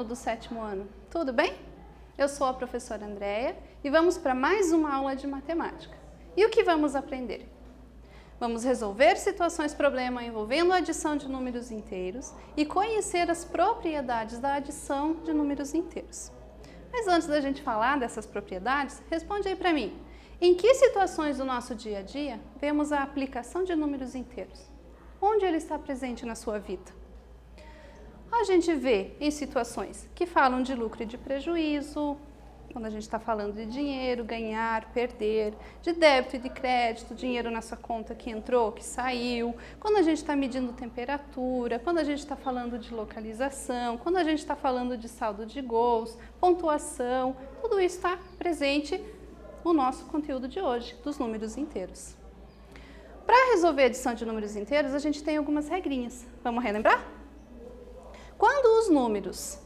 do 7º ano, tudo bem? Eu sou a professora Andréia e vamos para mais uma aula de matemática. E o que vamos aprender? Vamos resolver situações-problema envolvendo a adição de números inteiros e conhecer as propriedades da adição de números inteiros. Mas antes da gente falar dessas propriedades, responde aí para mim. Em que situações do nosso dia a dia vemos a aplicação de números inteiros? Onde ele está presente na sua vida? A gente vê em situações que falam de lucro e de prejuízo, quando a gente está falando de dinheiro, ganhar, perder, de débito e de crédito, dinheiro na sua conta que entrou, que saiu, quando a gente está medindo temperatura, quando a gente está falando de localização, quando a gente está falando de saldo de gols, pontuação, tudo isso está presente no nosso conteúdo de hoje, dos números inteiros. Para resolver a adição de números inteiros, a gente tem algumas regrinhas. Vamos relembrar? Quando os números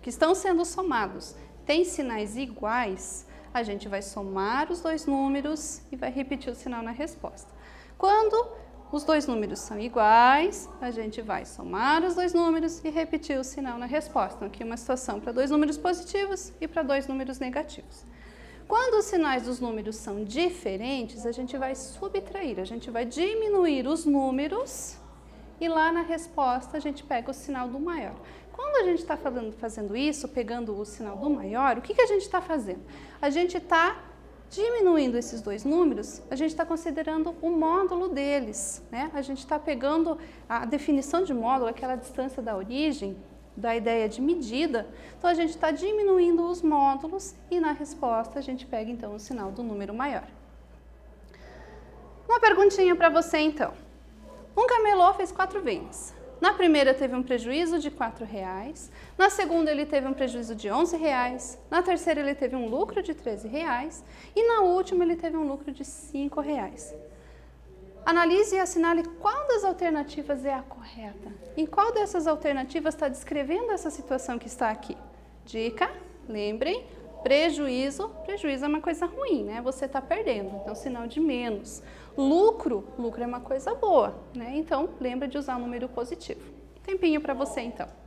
que estão sendo somados têm sinais iguais, a gente vai somar os dois números e vai repetir o sinal na resposta. Quando os dois números são iguais, a gente vai somar os dois números e repetir o sinal na resposta. Então, aqui uma situação para dois números positivos e para dois números negativos. Quando os sinais dos números são diferentes, a gente vai subtrair, a gente vai diminuir os números e lá na resposta a gente pega o sinal do maior. Quando a gente está fazendo isso, pegando o sinal do maior, o que a gente está fazendo? A gente está diminuindo esses dois números, a gente está considerando o módulo deles, né? A gente está pegando a definição de módulo, aquela distância da origem, da ideia de medida, então a gente está diminuindo os módulos e na resposta a gente pega então o sinal do número maior. Uma perguntinha para você então. Um camelô fez 4 vendas. Na primeira teve um prejuízo de R$4, na segunda ele teve um prejuízo de R$11, na terceira ele teve um lucro de R$13 e na última ele teve um lucro de R$5. Analise e assinale qual das alternativas é a correta. Em qual dessas alternativas está descrevendo essa situação que está aqui? Dica, lembrem, prejuízo é uma coisa ruim, né? Você está perdendo, então sinal de menos. Lucro é uma coisa boa, né? Então lembra de usar o número positivo. Tempinho para você então.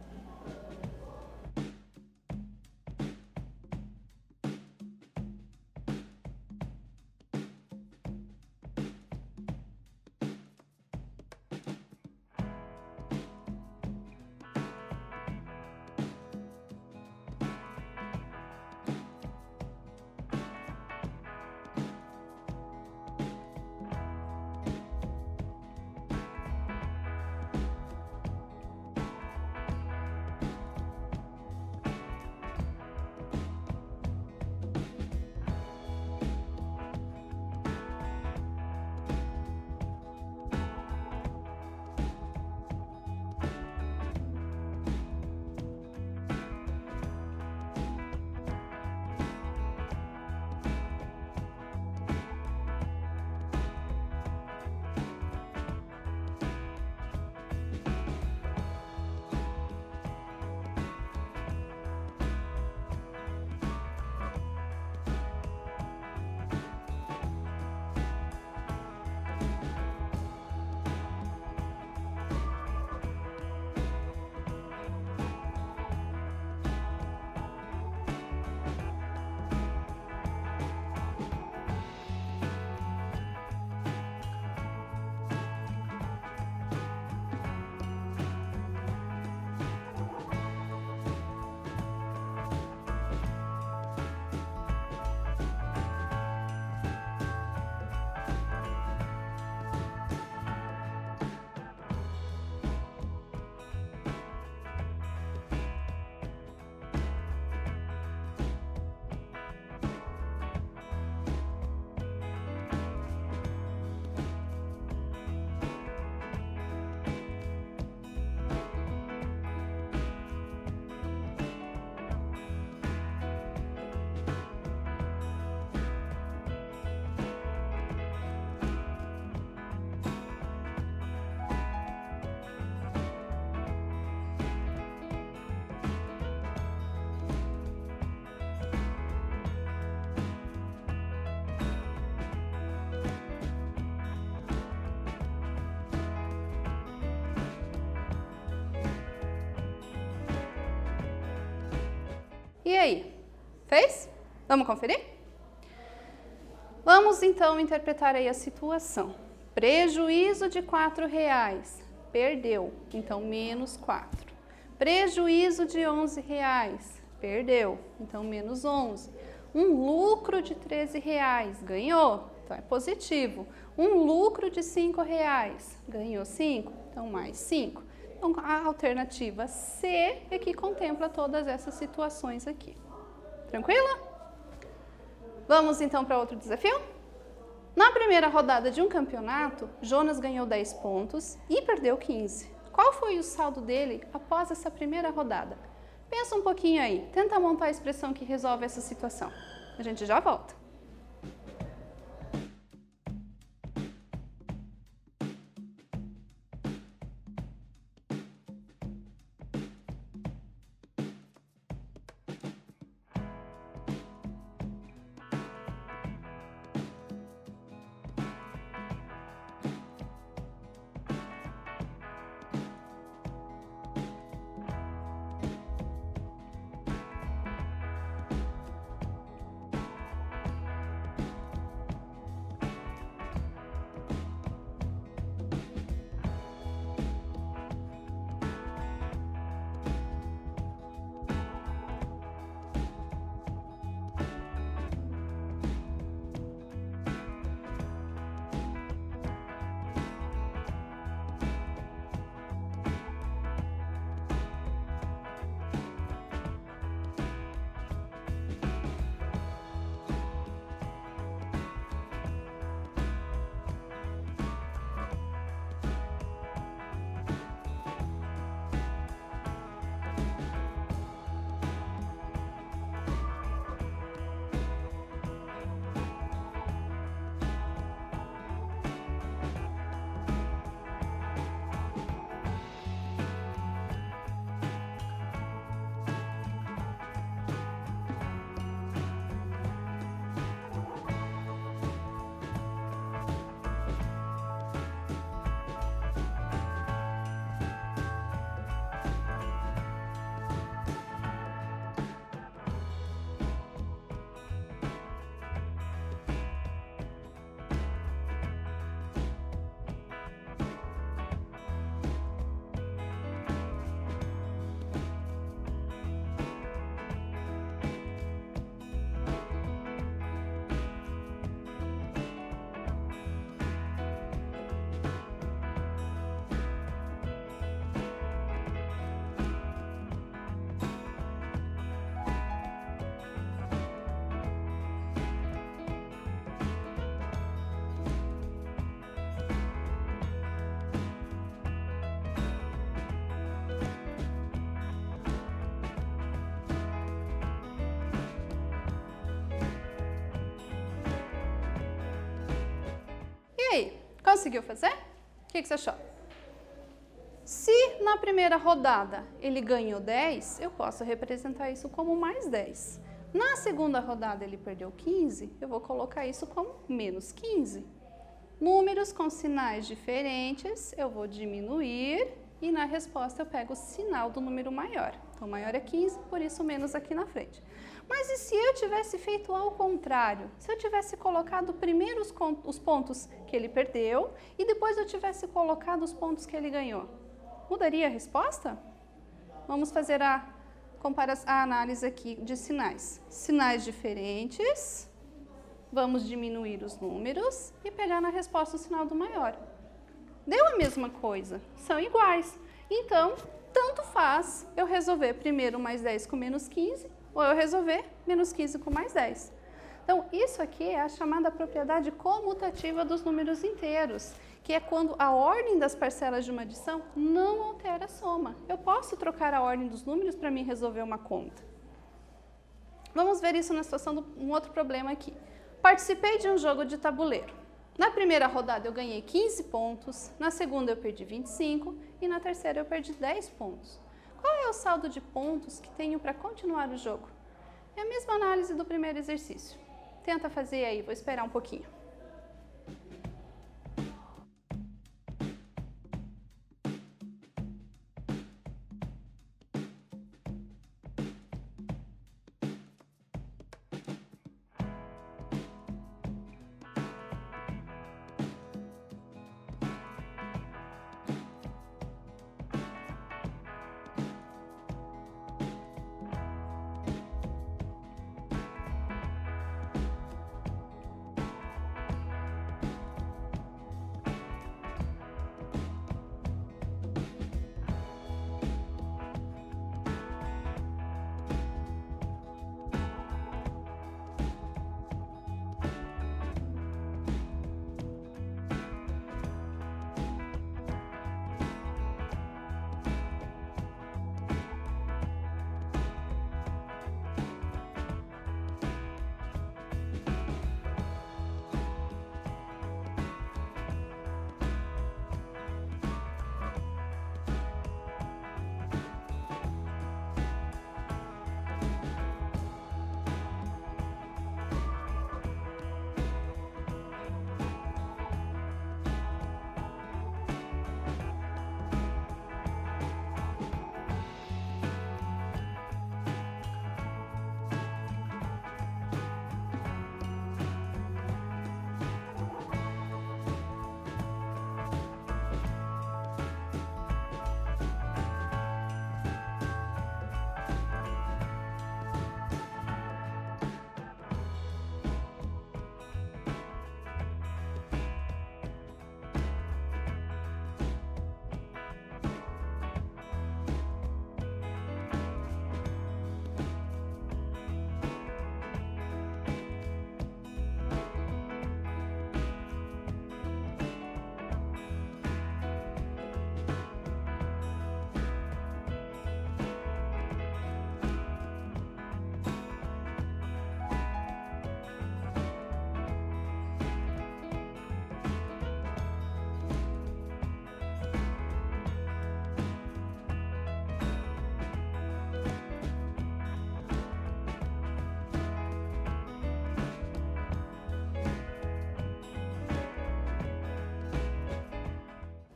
E aí? Fez? Vamos conferir? Vamos então interpretar aí a situação. Prejuízo de R$4, perdeu, então menos 4. Prejuízo de R$11, perdeu, então menos 11. Um lucro de R$13, ganhou, então é positivo. Um lucro de R$5, ganhou 5, então mais 5. Então a alternativa C é que contempla todas essas situações aqui. Tranquilo? Vamos então para outro desafio? Na primeira rodada de um campeonato, Jonas ganhou 10 pontos e perdeu 15. Qual foi o saldo dele após essa primeira rodada? Pensa um pouquinho aí, tenta montar a expressão que resolve essa situação. A gente já volta. E aí, conseguiu fazer? O que você achou? Se na primeira rodada ele ganhou 10, eu posso representar isso como mais 10. Na segunda rodada ele perdeu 15, eu vou colocar isso como menos 15. Números com sinais diferentes, eu vou diminuir e na resposta eu pego o sinal do número maior. Então, maior é 15, por isso menos aqui na frente. Mas e se eu tivesse feito ao contrário? Se eu tivesse colocado primeiro os pontos que ele perdeu e depois eu tivesse colocado os pontos que ele ganhou? Mudaria a resposta? Vamos fazer a análise aqui de sinais. Sinais diferentes, vamos diminuir os números e pegar na resposta o sinal do maior. Deu a mesma coisa, são iguais. Então, tanto faz eu resolver primeiro mais 10 com menos 15 ou eu resolver menos 15 com mais 10. Então, isso aqui é a chamada propriedade comutativa dos números inteiros, que é quando a ordem das parcelas de uma adição não altera a soma. Eu posso trocar a ordem dos números para mim resolver uma conta. Vamos ver isso na situação de um outro problema aqui. Participei de um jogo de tabuleiro. Na primeira rodada eu ganhei 15 pontos, na segunda eu perdi 25 e na terceira eu perdi 10 pontos. Qual é o saldo de pontos que tenho para continuar o jogo? É a mesma análise do primeiro exercício. Tenta fazer aí, vou esperar um pouquinho.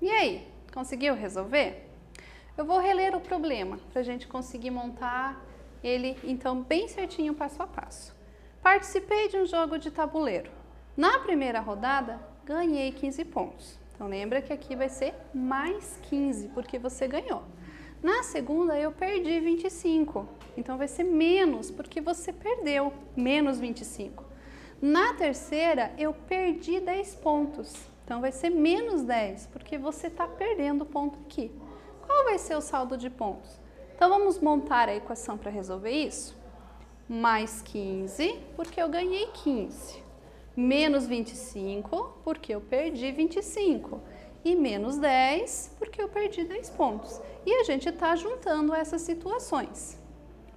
E aí, conseguiu resolver? Eu vou reler o problema para a gente conseguir montar ele, então, bem certinho, passo a passo. Participei de um jogo de tabuleiro. Na primeira rodada, ganhei 15 pontos. Então, lembra que aqui vai ser mais 15, porque você ganhou. Na segunda, eu perdi 25. Então, vai ser menos, porque você perdeu, menos 25. Na terceira, eu perdi 10 pontos. Então, vai ser menos 10, porque você está perdendo ponto aqui. Qual vai ser o saldo de pontos? Então, vamos montar a equação para resolver isso? Mais 15, porque eu ganhei 15. Menos 25, porque eu perdi 25. E menos 10, porque eu perdi 10 pontos. E a gente está juntando essas situações.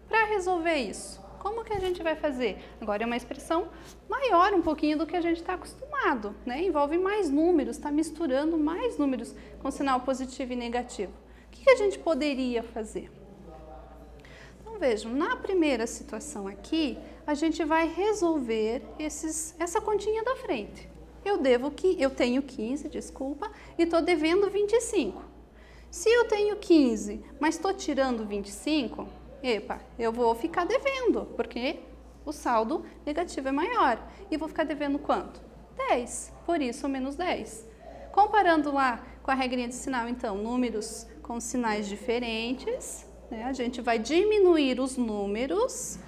Para resolver isso, como que a gente vai fazer? Agora é uma expressão maior um pouquinho do que a gente está acostumado, né? Envolve mais números, está misturando mais números com sinal positivo e negativo. O que a gente poderia fazer? Então vejam, na primeira situação aqui, a gente vai resolver essa continha da frente. Eu tenho 15, desculpa, e estou devendo 25. Se eu tenho 15, mas estou tirando 25, eu vou ficar devendo, porque o saldo negativo é maior. E vou ficar devendo quanto? 10, por isso menos 10. Comparando lá com a regrinha de sinal, então, números com sinais diferentes, né? A gente vai diminuir os números.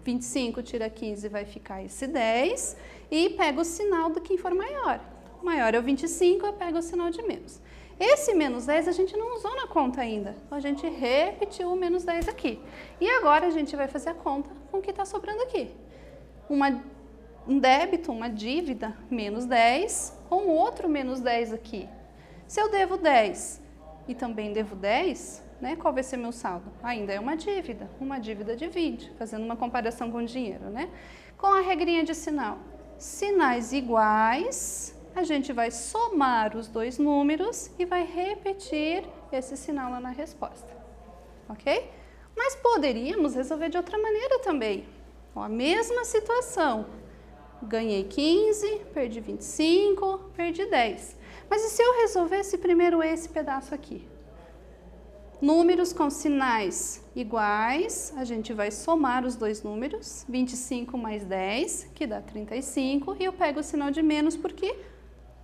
25 tira 15 vai ficar esse 10 e pega o sinal do que for maior. O maior é o 25, eu pego o sinal de menos. Esse menos 10 a gente não usou na conta ainda, então a gente repetiu o menos 10 aqui. E agora a gente vai fazer a conta com o que está sobrando aqui. Um débito, uma dívida, menos 10, com outro menos 10 aqui. Se eu devo 10 e também devo 10, né, qual vai ser meu saldo? Ainda é uma dívida de 20, fazendo uma comparação com o dinheiro, né? Com a regrinha de sinal, sinais iguais, a gente vai somar os dois números e vai repetir esse sinal lá na resposta, ok? Mas poderíamos resolver de outra maneira também. Ó, a mesma situação, ganhei 15, perdi 25, perdi 10. Mas e se eu resolvesse primeiro esse pedaço aqui? Números com sinais iguais, a gente vai somar os dois números, 25 mais 10, que dá 35, e eu pego o sinal de menos porque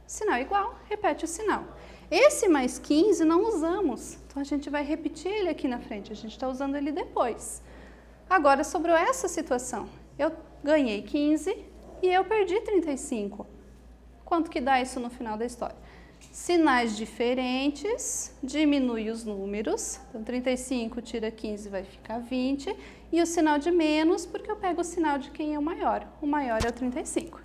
sinal igual, repete o sinal. Esse mais 15 não usamos, então a gente vai repetir ele aqui na frente, a gente está usando ele depois. Agora, sobrou essa situação, eu ganhei 15 e eu perdi 35. Quanto que dá isso no final da história? Sinais diferentes, diminui os números, então 35 tira 15 vai ficar 20, e o sinal de menos, porque eu pego o sinal de quem é o maior é o 35.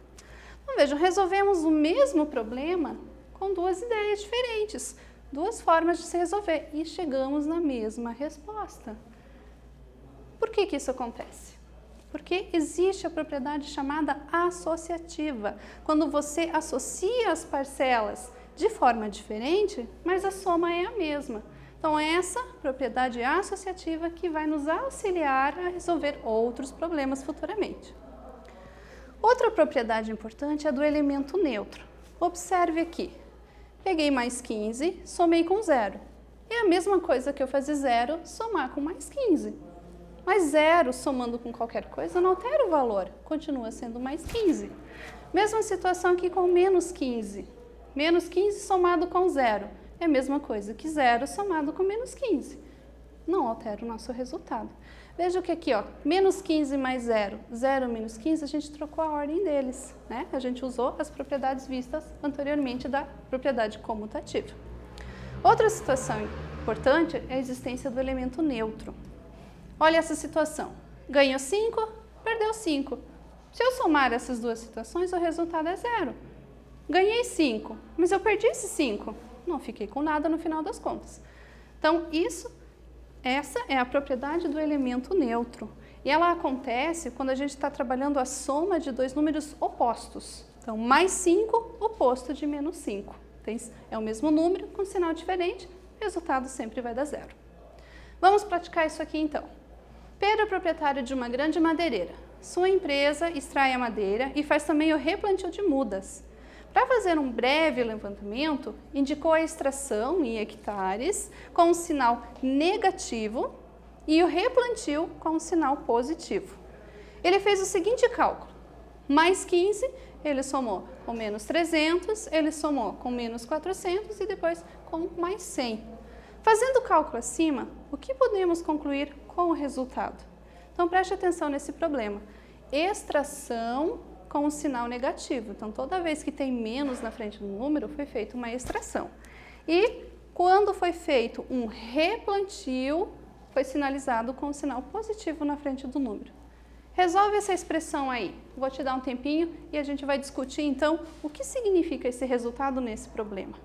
Então vejam, resolvemos o mesmo problema com duas ideias diferentes, duas formas de se resolver, e chegamos na mesma resposta. Por que isso acontece? Porque existe a propriedade chamada associativa, quando você associa as parcelas de forma diferente, mas a soma é a mesma. Então, essa propriedade associativa que vai nos auxiliar a resolver outros problemas futuramente. Outra propriedade importante é a do elemento neutro. Observe aqui. Peguei mais 15, somei com zero. É a mesma coisa que eu fazer zero, somar com mais 15. Mas zero somando com qualquer coisa não altera o valor, continua sendo mais 15. Mesma situação aqui com menos 15. Menos 15 somado com zero é a mesma coisa que zero somado com menos 15. Não altera o nosso resultado. Veja que aqui, ó, menos 15 mais zero, zero menos 15, a gente trocou a ordem deles, né? A gente usou as propriedades vistas anteriormente da propriedade comutativa. Outra situação importante é a existência do elemento neutro. Olha essa situação. Ganhou 5, perdeu 5. Se eu somar essas duas situações, o resultado é zero. Ganhei 5, mas eu perdi esse 5. Não fiquei com nada no final das contas. Então, essa é a propriedade do elemento neutro. E ela acontece quando a gente está trabalhando a soma de dois números opostos. Então, mais 5, oposto de menos 5. É o mesmo número, com sinal diferente, o resultado sempre vai dar zero. Vamos praticar isso aqui então. Pedro é proprietário de uma grande madeireira. Sua empresa extrai a madeira e faz também o replantio de mudas. Para fazer um breve levantamento, indicou a extração em hectares com um sinal negativo e o replantio com um sinal positivo. Ele fez o seguinte cálculo: mais 15, ele somou com menos 300, ele somou com menos 400 e depois com mais 100. Fazendo o cálculo acima, o que podemos concluir com o resultado? Então preste atenção nesse problema. Extração com um sinal negativo. Então toda vez que tem menos na frente do número, foi feita uma extração. E quando foi feito um replantio, foi sinalizado com um sinal positivo na frente do número. Resolve essa expressão aí. Vou te dar um tempinho e a gente vai discutir então o que significa esse resultado nesse problema.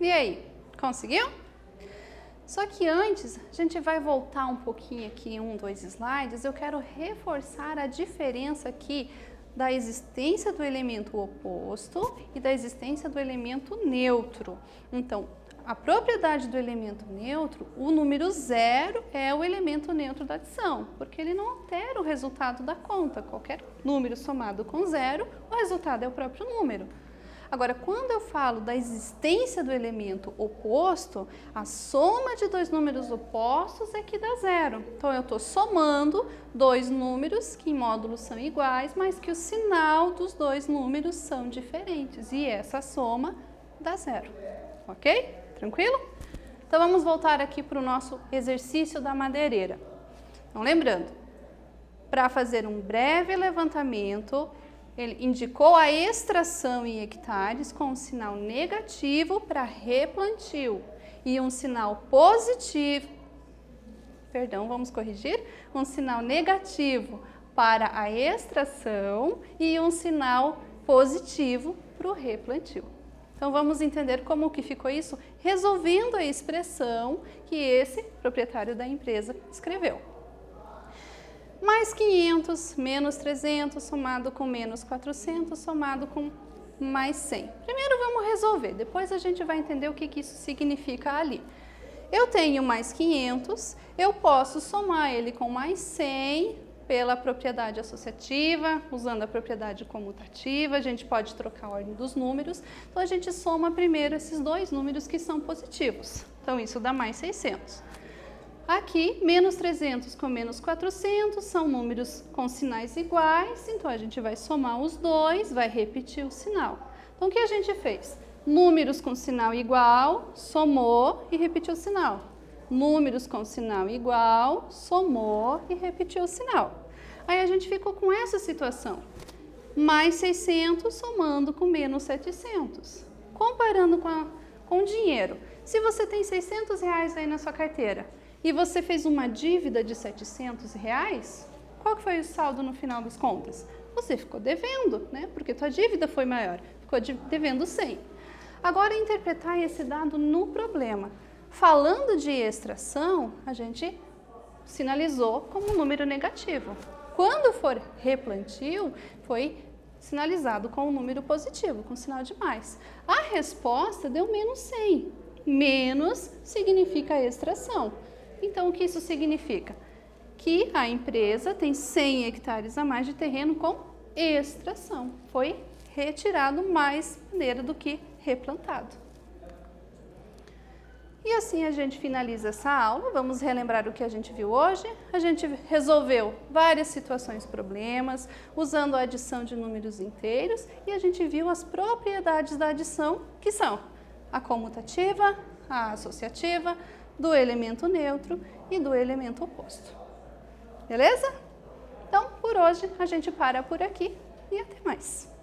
E aí, conseguiu? Só que antes, a gente vai voltar um pouquinho aqui, 2 slides. Eu quero reforçar a diferença aqui da existência do elemento oposto e da existência do elemento neutro. Então, a propriedade do elemento neutro, o número 0 é o elemento neutro da adição, porque ele não altera o resultado da conta. Qualquer número somado com 0, o resultado é o próprio número. Agora, quando eu falo da existência do elemento oposto, a soma de 2 números opostos é que dá 0. Então, eu estou somando 2 números que em módulos são iguais, mas que o sinal dos 2 números são diferentes. E essa soma dá 0. Ok? Tranquilo? Então, vamos voltar aqui para o nosso exercício da madeireira. Então, lembrando, para fazer um breve levantamento, ele indicou a extração em hectares com um sinal negativo para replantio e um sinal positivo, vamos corrigir, um sinal negativo para a extração e um sinal positivo para o replantio. Então vamos entender como que ficou isso, resolvendo a expressão que esse proprietário da empresa escreveu. Mais 500, menos 300, somado com menos 400, somado com mais 100. Primeiro vamos resolver, depois a gente vai entender o que isso significa ali. Eu tenho mais 500, eu posso somar ele com mais 100 pela propriedade associativa, usando a propriedade comutativa, a gente pode trocar a ordem dos números. Então, a gente soma primeiro esses dois números que são positivos. Então, isso dá mais 600. Aqui, menos 300 com menos 400 são números com sinais iguais, então a gente vai somar os dois, vai repetir o sinal. Então, o que a gente fez? Números com sinal igual, somou e repetiu o sinal. Números com sinal igual, somou e repetiu o sinal. Aí a gente ficou com essa situação. Mais 600 somando com menos 700. Comparando com o dinheiro. Se você tem 600 reais aí na sua carteira e você fez uma dívida de 700 reais, qual que foi o saldo no final das contas? Você ficou devendo, né? Porque tua dívida foi maior. Ficou devendo 100. Agora, interpretar esse dado no problema. Falando de extração, a gente sinalizou como um número negativo. Quando for replantio, foi sinalizado com um número positivo, com sinal de mais. A resposta deu menos 100. Menos significa extração. Então, o que isso significa? Que a empresa tem 100 hectares a mais de terreno com extração. Foi retirado mais madeira do que replantado. E assim a gente finaliza essa aula. Vamos relembrar o que a gente viu hoje. A gente resolveu várias situações, problemas, usando a adição de números inteiros, e a gente viu as propriedades da adição, que são a comutativa, a associativa, do elemento neutro e do elemento oposto. Beleza? Então, por hoje, a gente para por aqui e até mais.